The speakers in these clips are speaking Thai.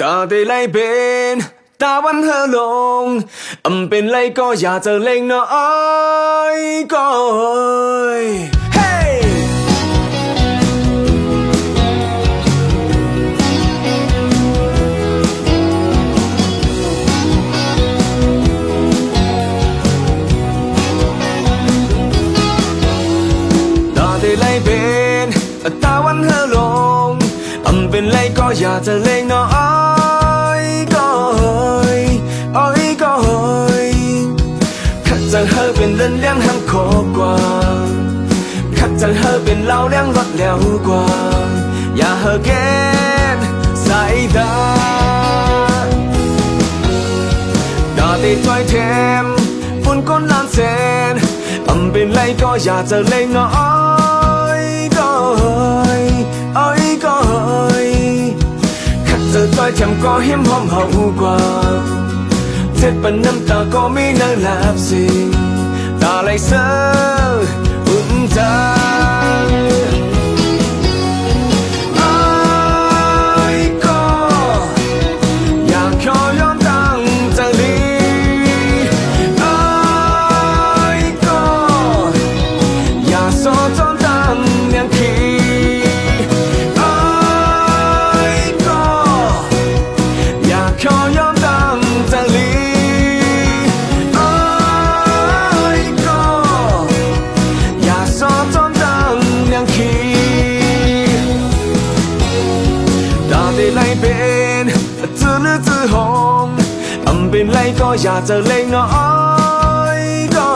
ตาได้ไล่เป็นตาวันเฮลงเป็นไรก็อยากจะเล่งน้อยก็เฮ้ตาได้ไล่เป็นตาวันเฮลงเป็นไรก็อยากจะเล่งน้อยก็ขัดจังเฮอเป็นเล่นเลี้ยงห้ำโคกว่าขัดจังเฮอเป็นเล่าเลี้ยงรถแล้วกว่าอย่าเฮอเกนสายตาได้ถอยแถมฝุ่นก้นล้านแสนเป็นไรก็อยากจะเล่งน้อยก็ขัดจะถอยแถมก็หิมหอมเฮากว่าเจ็บเป็นน้ำตาก็ไม่น่าลับสิ่งตาไหลเสืออุ่นใจก็อยากขอยอมตั้งใจลีก็อยากสอดจนตั้งยังคีก็อยากขอยอมตั้งใจลีไล่เป็นจื้อหรือจื้อหงเป็นไรก็อยากจะเล่งน้อยก็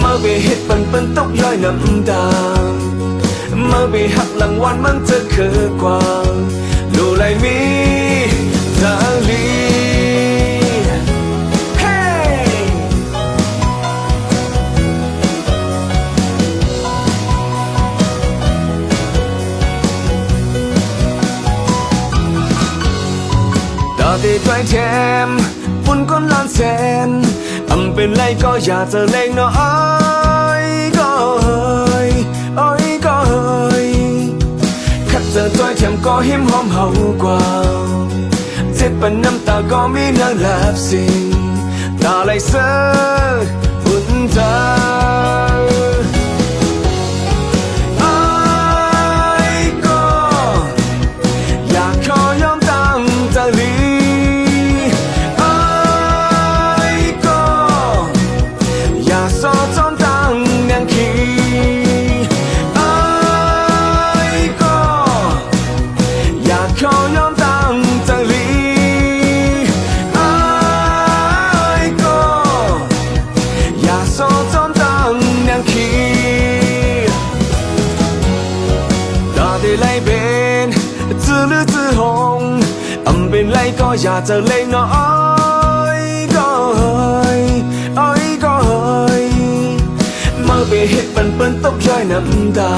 มาไปเฮ็ดเป็นตกย้อยน้ำตามาไปหักหลังวันมันจะคือกว่าดูไล่มีทาลีได้ถอยแถมฝุ่นก้นล้านแสนเป็นไรก็อยากจะเล่งน้อยก็ขัดจะถอยแถมก็หิมหอมเฮากว่าเจ็บเป็นน้ำตาก็มีน่าลับสิ่งตาไหลเสืออุ่นใจก็อยากขอยอมตั้งใจลีสอดจนตั้งยังคีก็อยากขอยอมตั้งใจลีก็อยากสอดจนตั้งยังคีตาได้ไล่เป็นจื้อหรือจื้อหงเป็นไรก็อยากจะเล่งน้อยก็มาไปเฮ็ดเป็นตกย้อยน้ำตา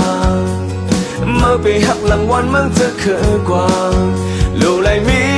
มาไปหักหลังวันมันจะคือกว่าลูไลมี